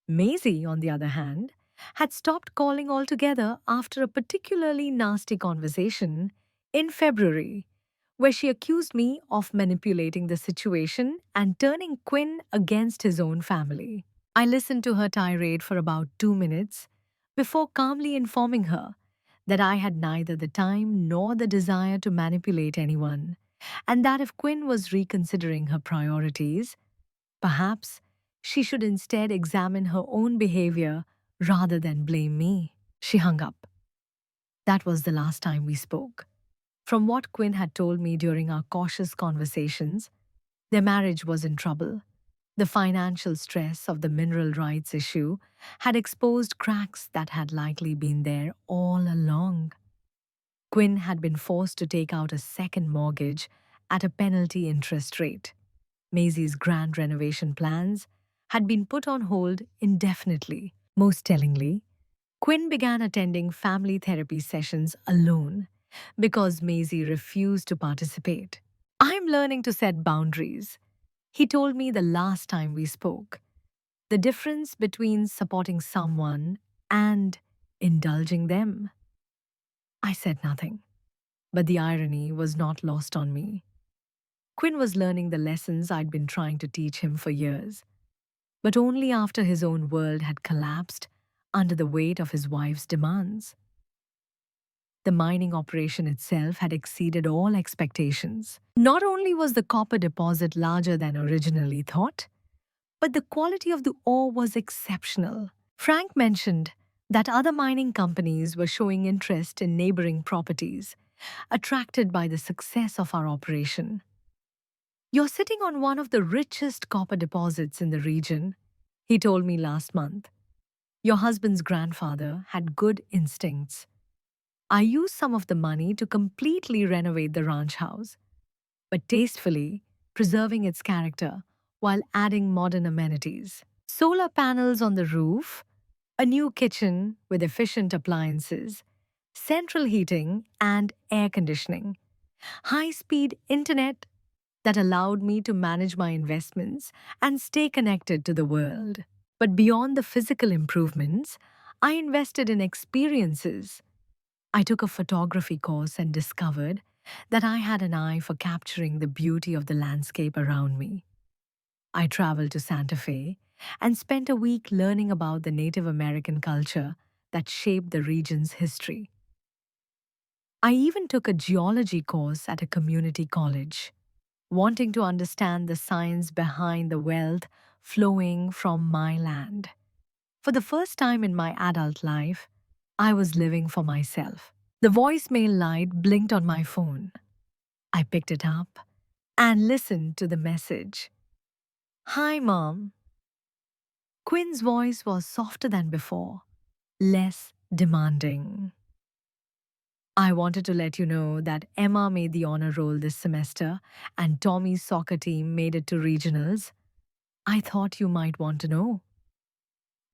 Maisie, on the other hand, had stopped calling altogether after a particularly nasty conversation in February, where she accused me of manipulating the situation and turning Quinn against his own family. I listened to her tirade for about 2 minutes before calmly informing her that I had neither the time nor the desire to manipulate anyone, and that if Quinn was reconsidering her priorities, perhaps she should instead examine her own behavior rather than blame me. She hung up. That was the last time we spoke. From what Quinn had told me during our cautious conversations, their marriage was in trouble. The financial stress of the mineral rights issue had exposed cracks that had likely been there all along. Quinn had been forced to take out a second mortgage at a penalty interest rate. Maisie's grand renovation plans had been put on hold indefinitely. Most tellingly, Quinn began attending family therapy sessions alone because Maisie refused to participate. I'm learning to set boundaries, he told me the last time we spoke. The difference between supporting someone and indulging them. I said nothing, but the irony was not lost on me. Quinn was learning the lessons I'd been trying to teach him for years, but only after his own world had collapsed under the weight of his wife's demands. The mining operation itself had exceeded all expectations. Not only was the copper deposit larger than originally thought, but the quality of the ore was exceptional. Frank mentioned that other mining companies were showing interest in neighboring properties, attracted by the success of our operation. You're sitting on one of the richest copper deposits in the region, he told me last month. Your husband's grandfather had good instincts. I used some of the money to completely renovate the ranch house, but tastefully preserving its character while adding modern amenities. Solar panels on the roof, a new kitchen with efficient appliances, central heating and air conditioning, high-speed internet that allowed me to manage my investments and stay connected to the world. But beyond the physical improvements, I invested in experiences. I took a photography course and discovered that I had an eye for capturing the beauty of the landscape around me. I traveled to Santa Fe and spent a week learning about the Native American culture that shaped the region's history. I even took a geology course at a community college, wanting to understand the science behind the wealth flowing from my land. For the first time in my adult life, I was living for myself. The voicemail light blinked on my phone. I picked it up and listened to the message. Hi, Mom. Quinn's voice was softer than before, less demanding. I wanted to let you know that Emma made the honor roll this semester and Tommy's soccer team made it to regionals. I thought you might want to know.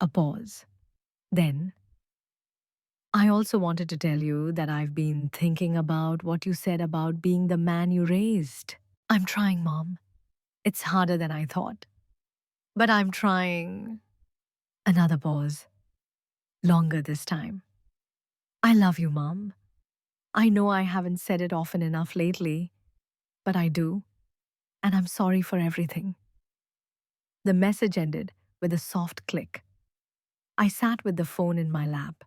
A pause. Then, I also wanted to tell you that I've been thinking about what you said about being the man you raised. I'm trying, Mom. It's harder than I thought. But I'm trying. Another pause. Longer this time. I love you, Mom. I know I haven't said it often enough lately, but I do, and I'm sorry for everything. The message ended with a soft click. I sat with the phone in my lap,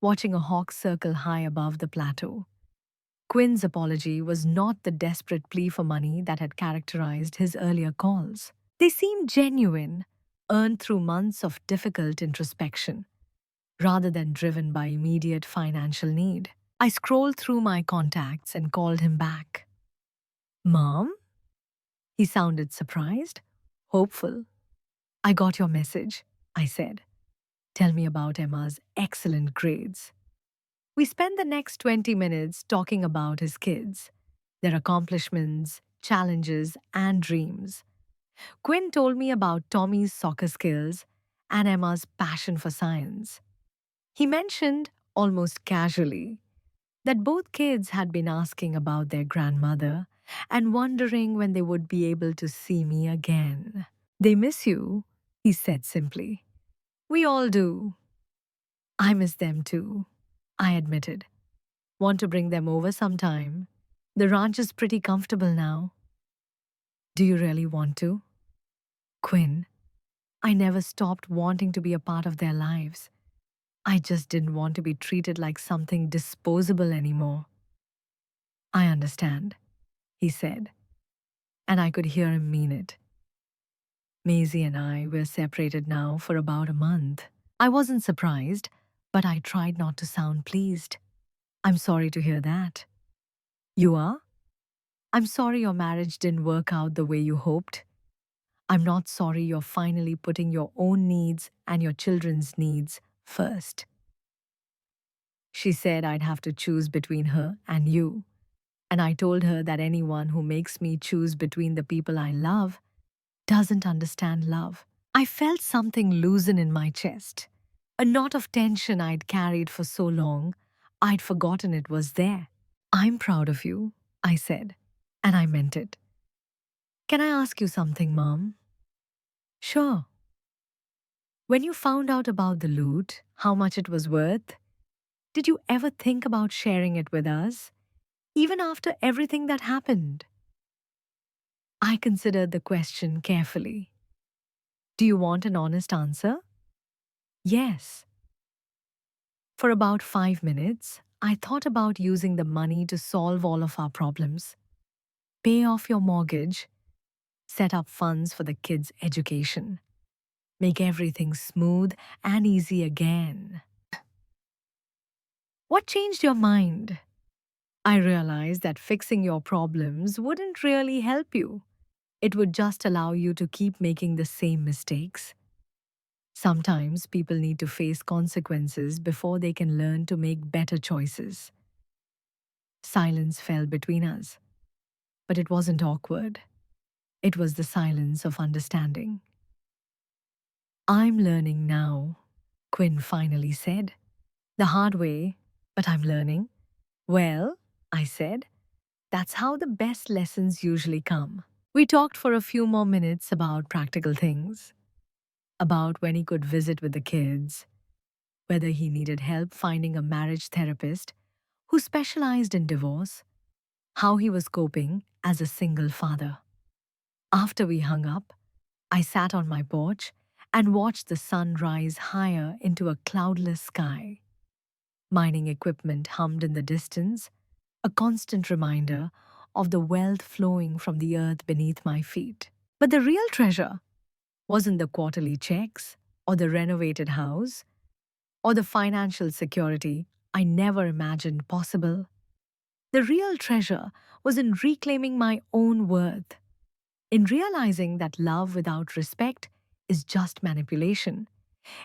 watching a hawk circle high above the plateau. Quinn's apology was not the desperate plea for money that had characterized his earlier calls. They seemed genuine, earned through months of difficult introspection, rather than driven by immediate financial need. I scrolled through my contacts and called him back. Mom? He sounded surprised, hopeful. I got your message, I said. Tell me about Emma's excellent grades. We spent the next 20 minutes talking about his kids, their accomplishments, challenges, and dreams. Quinn told me about Tommy's soccer skills and Emma's passion for science. He mentioned, almost casually, that both kids had been asking about their grandmother and wondering when they would be able to see me again. They miss you, he said simply. We all do. I miss them too, I admitted. Want to bring them over sometime? The ranch is pretty comfortable now. Do you really want to? Quinn, I never stopped wanting to be a part of their lives. I just didn't want to be treated like something disposable anymore. I understand, he said, and I could hear him mean it. Maisie and I were separated now for about a month. I wasn't surprised, but I tried not to sound pleased. I'm sorry to hear that. You are? I'm sorry your marriage didn't work out the way you hoped. I'm not sorry you're finally putting your own needs and your children's needs first. She said I'd have to choose between her and you, and I told her that anyone who makes me choose between the people I love doesn't understand love. I felt something loosen in my chest, a knot of tension I'd carried for so long, I'd forgotten it was there. I'm proud of you, I said, and I meant it. Can I ask you something, Mom? Sure. When you found out about the loot, how much it was worth, did you ever think about sharing it with us, even after everything that happened? I considered the question carefully. Do you want an honest answer? Yes. For about 5 minutes, I thought about using the money to solve all of our problems, pay off your mortgage, set up funds for the kids' education, make everything smooth and easy again. What changed your mind? I realized that fixing your problems wouldn't really help you. It would just allow you to keep making the same mistakes. Sometimes people need to face consequences before they can learn to make better choices. Silence fell between us, but it wasn't awkward. It was the silence of understanding. I'm learning now, Quinn finally said. The hard way, but I'm learning. Well, I said, that's how the best lessons usually come. We talked for a few more minutes about practical things, about when he could visit with the kids, whether he needed help finding a marriage therapist who specialized in divorce, how he was coping as a single father. After we hung up, I sat on my porch and watched the sun rise higher into a cloudless sky. Mining equipment hummed in the distance, a constant reminder of the wealth flowing from the earth beneath my feet. But the real treasure wasn't the quarterly checks or the renovated house or the financial security I never imagined possible. The real treasure was in reclaiming my own worth, in realizing that love without respect is just manipulation,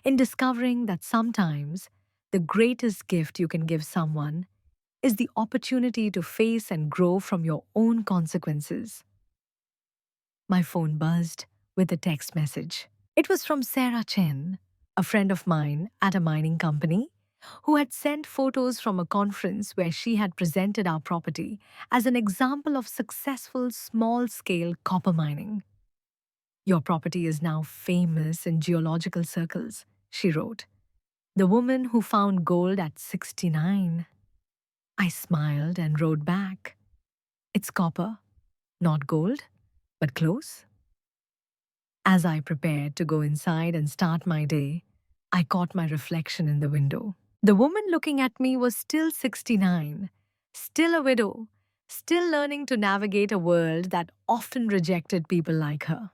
in discovering that sometimes the greatest gift you can give someone is the opportunity to face and grow from your own consequences. My phone buzzed with a text message. It was from Sarah Chen, a friend of mine at a mining company, who had sent photos from a conference where she had presented our property as an example of successful small-scale copper mining. Your property is now famous in geological circles, she wrote. The woman who found gold at 69. I smiled and wrote back. It's copper, not gold, but close. As I prepared to go inside and start my day, I caught my reflection in the window. The woman looking at me was still 69, still a widow, still learning to navigate a world that often rejected people like her.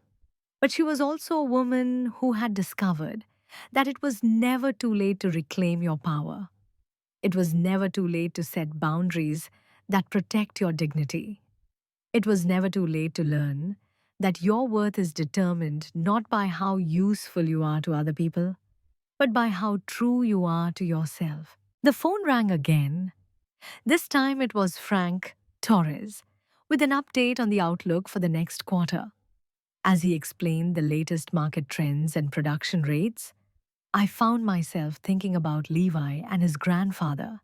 But she was also a woman who had discovered that it was never too late to reclaim your power. It was never too late to set boundaries that protect your dignity. It was never too late to learn that your worth is determined not by how useful you are to other people, but by how true you are to yourself. The phone rang again. This time it was Frank Torres with an update on the outlook for the next quarter. As he explained the latest market trends and production rates, I found myself thinking about Levi and his grandfather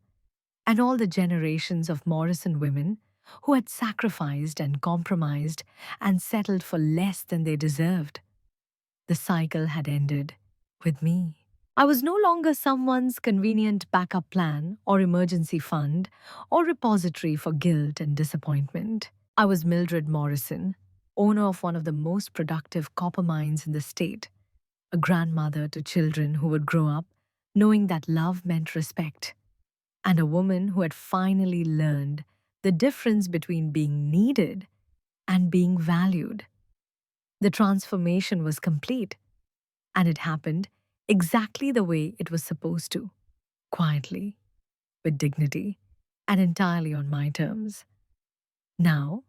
and all the generations of Morrison women who had sacrificed and compromised and settled for less than they deserved. The cycle had ended with me. I was no longer someone's convenient backup plan or emergency fund or repository for guilt and disappointment. I was Mildred Morrison, owner of one of the most productive copper mines in the state, a grandmother to children who would grow up knowing that love meant respect, and a woman who had finally learned the difference between being needed and being valued. The transformation was complete, and it happened exactly the way it was supposed to, quietly, with dignity, and entirely on my terms. Now,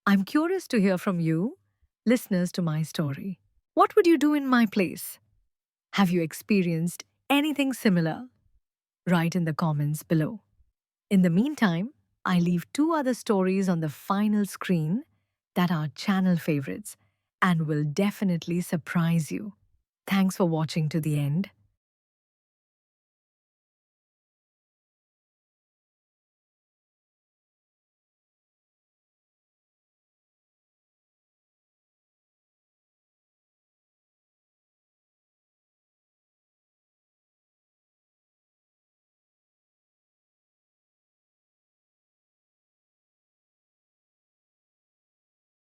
I'm curious to hear from you, listeners to my story. What would you do in my place? Have you experienced anything similar? Write in the comments below. In the meantime, I leave two other stories on the final screen that are channel favorites and will definitely surprise you. Thanks for watching to the end.